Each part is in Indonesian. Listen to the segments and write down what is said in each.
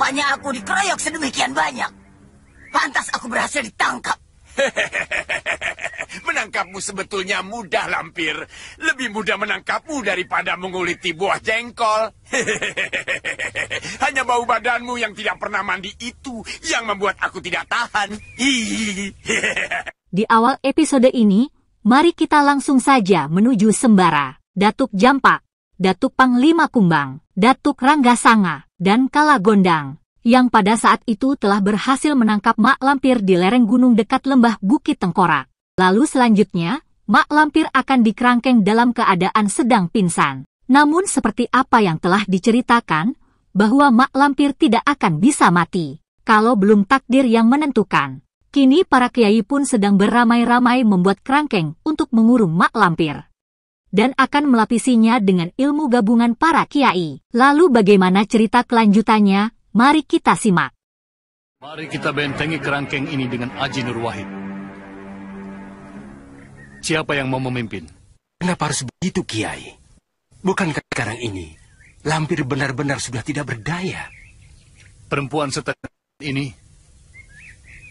Rupanya aku dikeroyok sedemikian banyak. Pantas aku berhasil ditangkap. Menangkapmu sebetulnya mudah, Lampir. Lebih mudah menangkapmu daripada menguliti buah jengkol. Hanya bau badanmu yang tidak pernah mandi itu yang membuat aku tidak tahan. Di awal episode ini, mari kita langsung saja menuju Sembara, Datuk Jampak, Datuk Panglima Kumbang, Datuk Ranggasanga, dan Kala Gondang, yang pada saat itu telah berhasil menangkap Mak Lampir di lereng gunung dekat lembah Bukit Tengkorak. Lalu selanjutnya, Mak Lampir akan dikerangkeng dalam keadaan sedang pingsan. Namun seperti apa yang telah diceritakan, bahwa Mak Lampir tidak akan bisa mati, kalau belum takdir yang menentukan. Kini para kiai pun sedang beramai-ramai membuat kerangkeng untuk mengurung Mak Lampir. Dan akan melapisinya dengan ilmu gabungan para kiai. Lalu bagaimana cerita kelanjutannya? Mari kita simak. Mari kita bentengi kerangkeng ini dengan Aji Nur Wahid. Siapa yang mau memimpin? Kenapa harus begitu, Kiai? Bukankah sekarang ini Lampir benar-benar sudah tidak berdaya? Perempuan seperti ini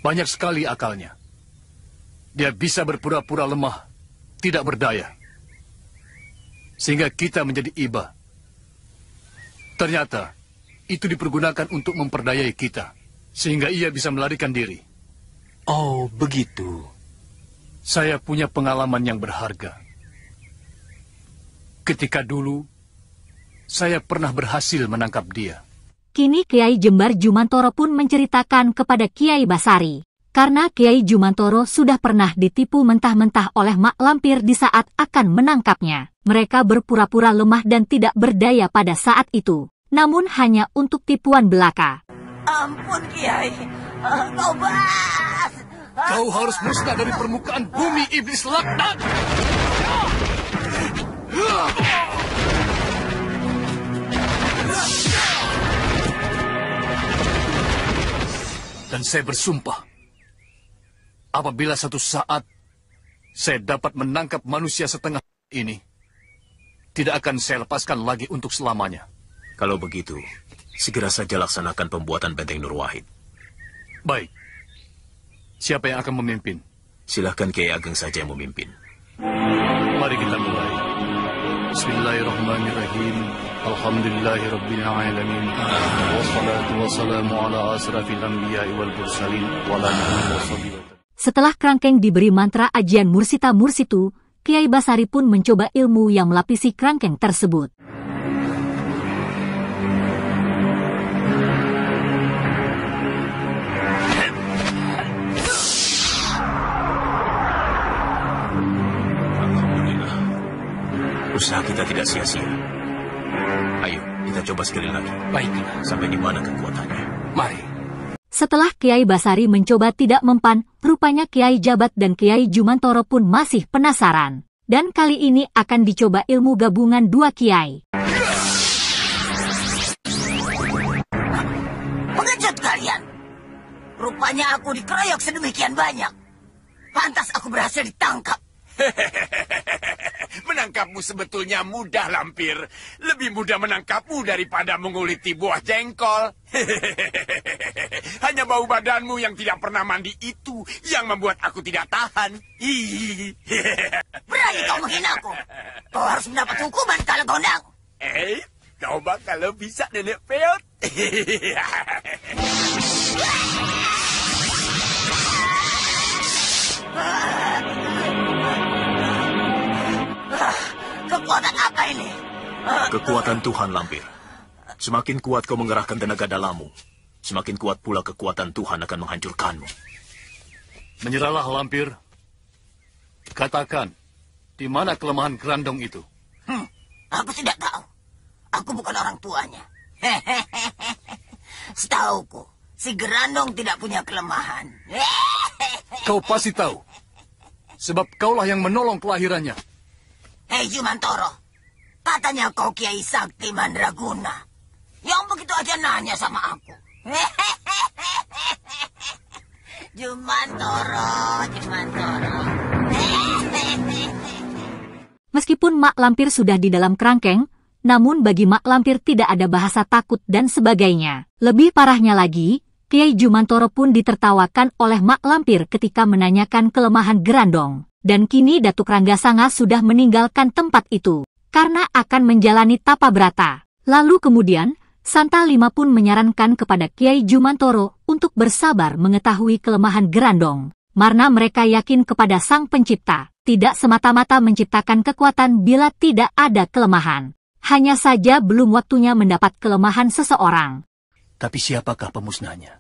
banyak sekali akalnya. Dia bisa berpura-pura lemah, tidak berdaya. Sehingga kita menjadi iba. Ternyata itu dipergunakan untuk memperdayai kita, sehingga ia bisa melarikan diri. Oh, begitu. Saya punya pengalaman yang berharga. Ketika dulu, saya pernah berhasil menangkap dia. Kini Kiai Jembar Jumantoro pun menceritakan kepada Kiai Basari. Karena Kiai Jumantoro sudah pernah ditipu mentah-mentah oleh Mak Lampir di saat akan menangkapnya. Mereka berpura-pura lemah dan tidak berdaya pada saat itu. Namun hanya untuk tipuan belaka. Ampun, Kiai. Tobat. Kau harus musnah dari permukaan bumi, iblis laknat! Dan saya bersumpah, apabila satu saat saya dapat menangkap manusia setengah ini, tidak akan saya lepaskan lagi untuk selamanya. Kalau begitu, segera saja laksanakan pembuatan benteng Nur Wahid. Baik. Siapa yang akan memimpin? Silahkan Kiai Ageng saja yang memimpin. Mari kita mulai. Bismillahirrahmanirrahim. Alhamdulillahirabbil alamin. Wassalatu wassalamu ala asrafil anbiya'i wal mursalin wa ala alihi washabihi. Setelah kerangkeng diberi mantra ajian Mursita Mursitu, Kiai Basari pun mencoba ilmu yang melapisi kerangkeng tersebut. Usaha kita tidak sia-sia. Ayo, kita coba sekali lagi. Baiklah. Sampai di mana kekuatannya? Mari. Setelah Kiai Basari mencoba tidak mempan, rupanya Kiai Jabat dan Kiai Jumantoro pun masih penasaran. Dan kali ini akan dicoba ilmu gabungan dua kiai. Pengecut kalian. Rupanya aku dikeroyok sedemikian banyak. Pantas aku berhasil ditangkap. Menangkapmu sebetulnya mudah, Lampir. Lebih mudah menangkapmu daripada menguliti buah jengkol. Hanya bau badanmu yang tidak pernah mandi itu yang membuat aku tidak tahan. Berani kau menghina aku. Kau harus mendapat hukuman, Kala Gondang. Coba kalau bisa, Nenek Peot. Kekuatan apa ini? Kekuatan Tuhan, Lampir. Semakin kuat kau mengerahkan tenaga dalammu, semakin kuat pula kekuatan Tuhan akan menghancurkanmu. Menyerahlah, Lampir. Katakan, di mana kelemahan Grandong itu? Aku tidak tahu. Aku bukan orang tuanya. Setauku, si Grandong tidak punya kelemahan. Kau pasti tahu. Sebab kaulah yang menolong kelahirannya. Hei Jumantoro, katanya kau Kiai Sakti Mandraguna. Yang begitu aja nanya sama aku. Jumantoro. Meskipun Mak Lampir sudah di dalam kerangkeng, Namun bagi Mak Lampir tidak ada bahasa takut dan sebagainya. Lebih parahnya lagi, Kiai Jumantoro pun ditertawakan oleh Mak Lampir ketika menanyakan kelemahan Gerandong. Dan kini Datuk Ranggasanga sudah meninggalkan tempat itu, karena akan menjalani tapa brata. Lalu kemudian, Santa Lima pun menyarankan kepada Kiai Jumantoro untuk bersabar mengetahui kelemahan Gerandong. Karena mereka yakin kepada Sang Pencipta, tidak semata-mata menciptakan kekuatan bila tidak ada kelemahan. Hanya saja belum waktunya mendapat kelemahan seseorang. Tapi siapakah pemusnahnya?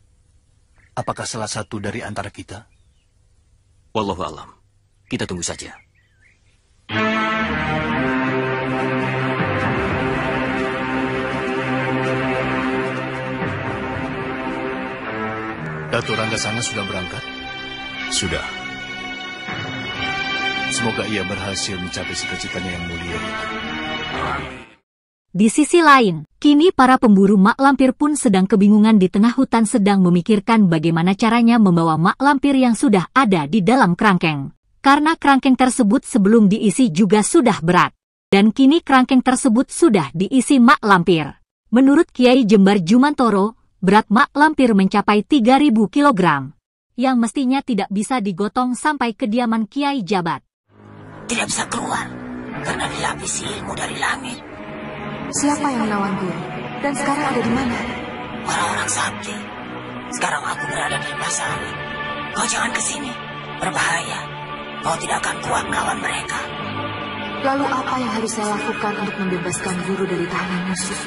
Apakah salah satu dari antara kita? Wallahu alam. Kita tunggu saja. Datuk Ranggasanga sudah berangkat? Sudah. Semoga ia berhasil mencapai cita-citanya yang mulia itu. Di sisi lain, kini para pemburu Mak Lampir pun sedang kebingungan di tengah hutan sedang memikirkan bagaimana caranya membawa Mak Lampir yang sudah ada di dalam kerangkeng. Karena kerangkeng tersebut sebelum diisi juga sudah berat. Dan kini kerangkeng tersebut sudah diisi Mak Lampir. Menurut Kiai Jembar Jumantoro, berat Mak Lampir mencapai 3.000 kilogram. Yang mestinya tidak bisa digotong sampai kediaman Kiai Jabat. Tidak bisa keluar, karena dilapisi ilmu dari langit. Siapa yang melawan dia? Dan sekarang ada di mana? Orang-orang sakti. Sekarang aku berada di lepas angin. Kau jangan ke sini. Berbahaya. Kau tidak akan kuat melawan mereka. Lalu apa yang harus saya lakukan untuk membebaskan guru dari tahanan musuh?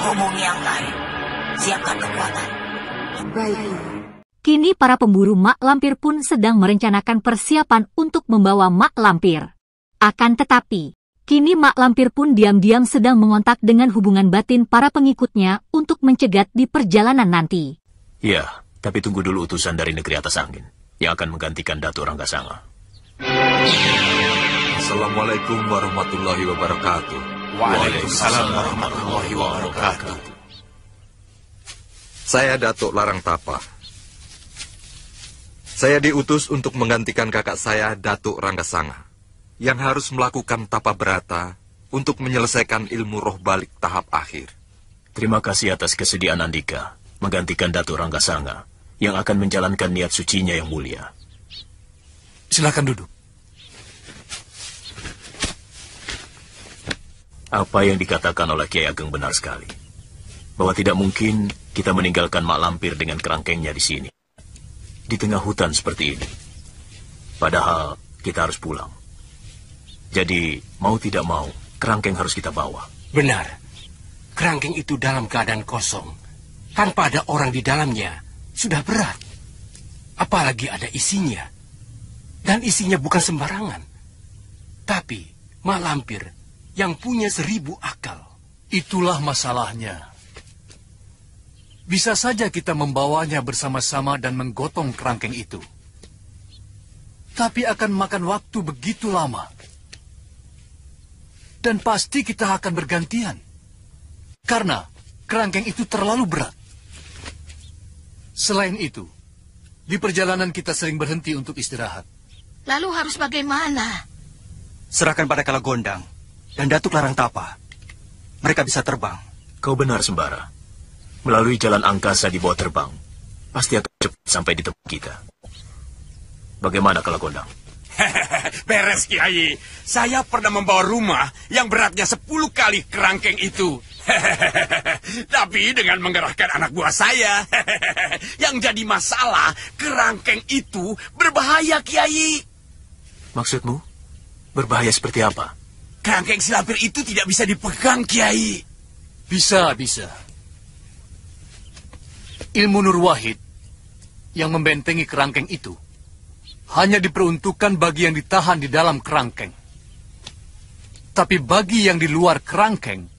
Hubungi yang lain. Siapkan kekuatan. Baik, Guru. Kini para pemburu Mak Lampir pun sedang merencanakan persiapan untuk membawa Mak Lampir. Akan tetapi, kini Mak Lampir pun diam-diam sedang mengontak dengan hubungan batin para pengikutnya untuk mencegat di perjalanan nanti. Ya, tapi tunggu dulu utusan dari negeri atas angin yang akan menggantikan Datuk Ranggasanga. Assalamualaikum warahmatullahi wabarakatuh. Waalaikumsalam warahmatullahi wabarakatuh. Saya Datuk Larang Tapa. Saya diutus untuk menggantikan kakak saya, Datuk Ranggasanga, yang harus melakukan tapa berata untuk menyelesaikan ilmu roh balik tahap akhir. Terima kasih atas kesediaan Andika menggantikan Datuk Ranggasanga yang akan menjalankan niat sucinya yang mulia. Silakan duduk. Apa yang dikatakan oleh Kiai Ageng benar sekali. Bahwa tidak mungkin kita meninggalkan Mak Lampir dengan kerangkengnya di sini. Di tengah hutan seperti ini. Padahal kita harus pulang. Jadi, mau tidak mau, kerangkeng harus kita bawa. Benar. Kerangkeng itu dalam keadaan kosong. Tanpa ada orang di dalamnya, sudah berat. Apalagi ada isinya. Dan isinya bukan sembarangan. Tapi, Mak Lampir yang punya 1000 akal. Itulah masalahnya. Bisa saja kita membawanya bersama-sama dan menggotong kerangkeng itu. Tapi akan makan waktu begitu lama. Dan pasti kita akan bergantian. Karena kerangkeng itu terlalu berat. Selain itu, di perjalanan kita sering berhenti untuk istirahat. Lalu harus bagaimana? Serahkan pada Kalagondang dan Datuk Larang Tapa. Mereka bisa terbang. Kau benar, Sembara. Melalui jalan angkasa di bawah terbang, pasti akan cepat sampai di tempat kita. Bagaimana kalau Gondang? Beres, Kiai. Saya pernah membawa rumah yang beratnya 10 kali kerangkeng itu. Tapi dengan mengerahkan anak buah saya. Yang jadi masalah, kerangkeng itu berbahaya, Kiai. Maksudmu? Berbahaya seperti apa? Kerangkeng si Lampir itu tidak bisa dipegang, Kiai. Bisa. Ilmu Nur Wahid yang membentengi kerangkeng itu hanya diperuntukkan bagi yang ditahan di dalam kerangkeng. Tapi bagi yang di luar kerangkeng,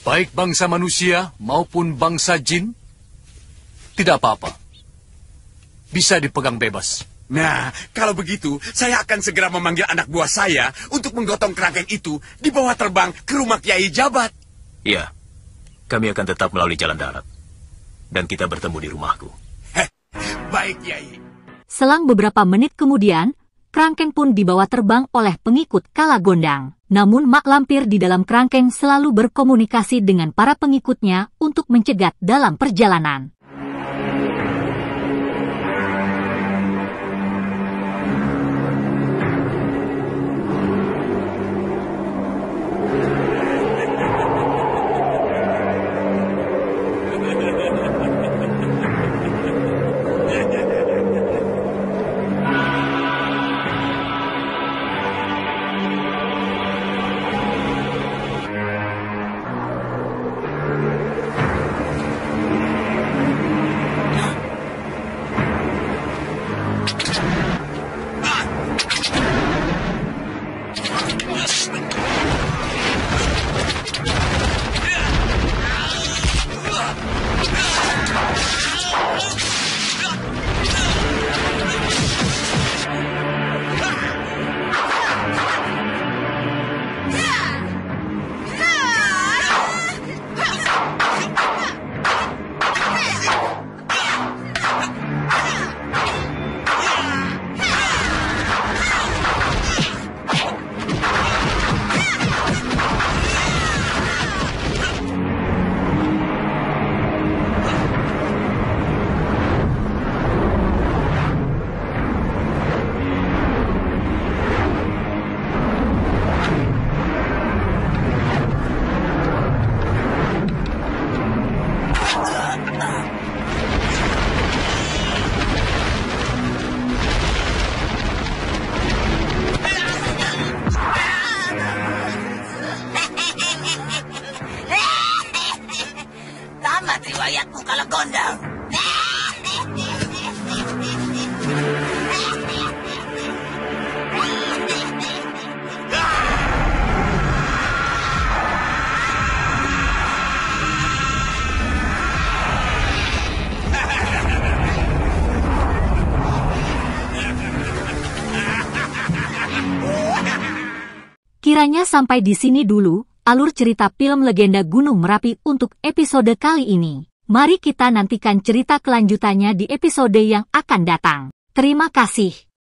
baik bangsa manusia maupun bangsa jin, tidak apa-apa. Bisa dipegang bebas. Nah, kalau begitu, saya akan segera memanggil anak buah saya untuk menggotong kerangkeng itu dibawa terbang ke rumah Kiai Jabat. Iya, kami akan tetap melalui jalan darat. Dan kita bertemu di rumahku. Baik, Kiai. Selang beberapa menit kemudian, kerangkeng pun dibawa terbang oleh pengikut Kalagondang. Namun mak lampir di dalam kerangkeng selalu berkomunikasi dengan para pengikutnya untuk mencegat dalam perjalanan. Tamat riwayatmu kalau gondang. Kiranya sampai di sini dulu alur cerita film Legenda Gunung Merapi untuk episode kali ini. Mari kita nantikan cerita kelanjutannya di episode yang akan datang. Terima kasih.